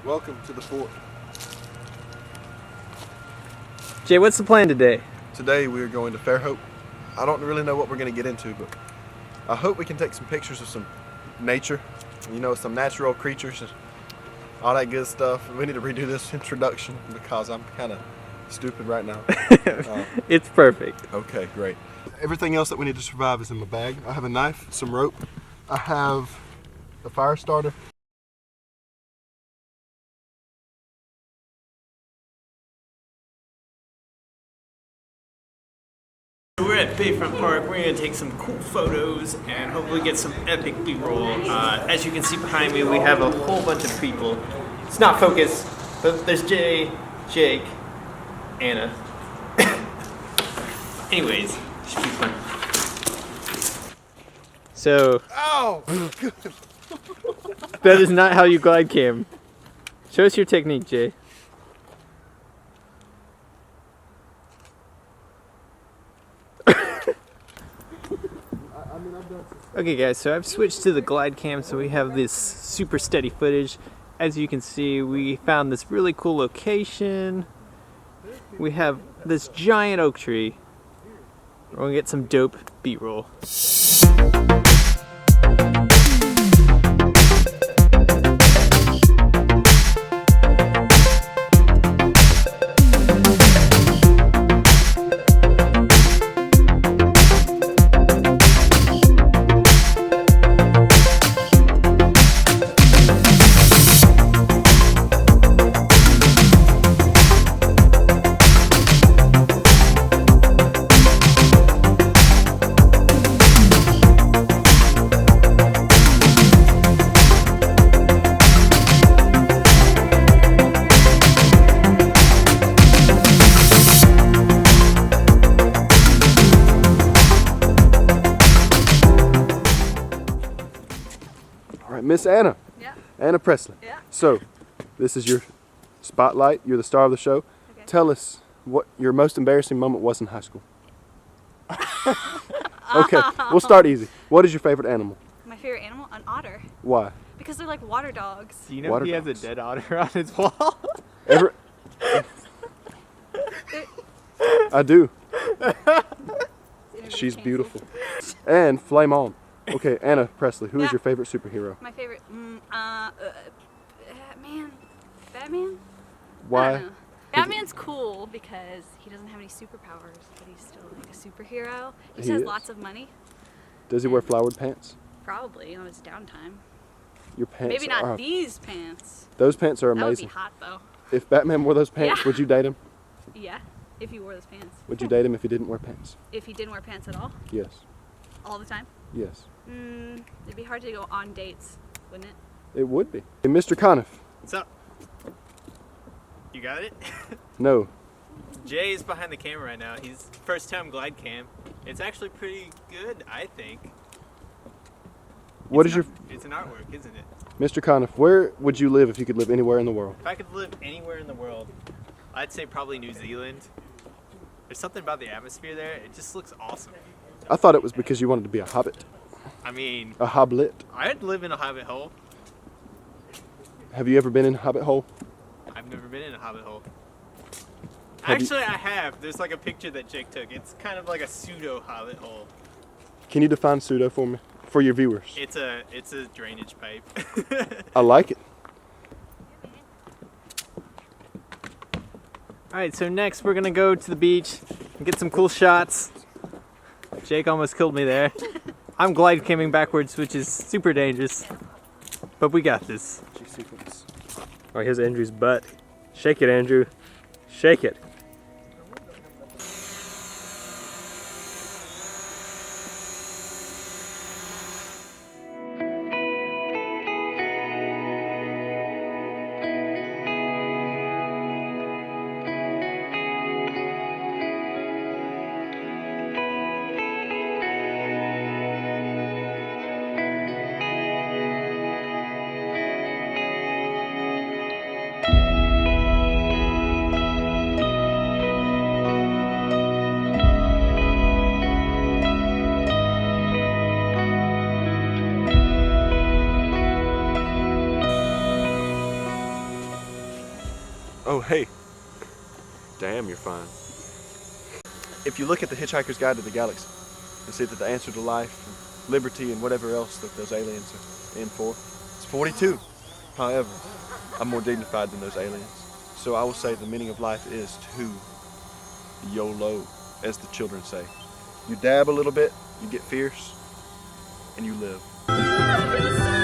Welcome to the fort. Jay, what's the plan today? Today we are going to Fairhope. I don't really know what we're going to get into, but I hope we can take some pictures of some nature, some natural creatures, and all that good stuff. We need to redo this introduction because I'm kind of stupid right now. It's perfect. Okay, great. Everything else that we need to survive is in my bag. I have a knife, some rope. I have a fire starter. We're at Bayfront Park. We're going to take some cool photos and hopefully get some epic B-roll. As you can see behind me, we have a whole bunch of people. It's not focused, but there's Jay, Jake, Anna. Anyways, should be fun. So, Oh! that is not how you glide cam. Show us your technique, Jay. Okay guys, so I've switched to the glide cam, so we have this super steady footage. As you can see, we found this really cool location. We have this giant oak tree. We're gonna get some dope B-roll. Miss Anna. Yeah. Anna Presley. Yeah. So, this is your spotlight. You're the star of the show. Okay. Tell us what your most embarrassing moment was in high school. Okay, we'll start easy. What is your favorite animal? My favorite animal? An otter. Why? Because they're like water dogs. Do you know Water he has dogs. a dead otter on his wall? Ever? I do. She's beautiful. And flame on. Okay, Anna Presley, who is Yeah. your favorite superhero? My favorite, Batman? I Why? don't know. Batman's cool because he doesn't have any superpowers, but he's still like a superhero. He just He has is. lots of money, Does he wear flowered pants? probably on his downtime. Your pants Maybe not are... these pants. Those pants are That would amazing. be hot though. If Batman wore those pants, Yeah. would you date him? Yeah, if he wore those pants. Would you date him if he didn't wear pants? If he didn't wear pants at all, Yes. all the time. Yes. It'd be hard to go on dates, wouldn't it? It would be. Hey, Mr. Conniff. What's up? You got it? No. Jay is behind the camera right now. He's first time glide cam. It's actually pretty good, I think. What is your... It's an artwork, isn't it? Mr. Conniff, where would you live if you could live anywhere in the world? If I could live anywhere in the world, I'd say probably New Zealand. There's something about the atmosphere there. It just looks awesome. I thought it was because you wanted to be a hobbit. I mean, A hoblet. I'd live in a hobbit hole. Have you ever been in Hobbit Hole? I've never been in a hobbit hole. Have you- Actually, I have. There's like a picture that Jake took. It's kind of like a pseudo hobbit hole. Can you define pseudo for me? For your viewers. It's a drainage pipe. I like it. Alright, so next we're gonna go to the beach and get some cool shots. Jake almost killed me there. I'm glide camming backwards, which is super dangerous. But we got this. Oh, here's Andrew's butt. Shake it, Andrew. Shake it. Oh, hey. Damn, you're fine. If you look at the Hitchhiker's Guide to the Galaxy and see that the answer to life and liberty and whatever else that those aliens are in for, it's 42. However, I'm more dignified than those aliens. So I will say the meaning of life is to YOLO, as the children say. You dab a little bit, you get fierce, and you live.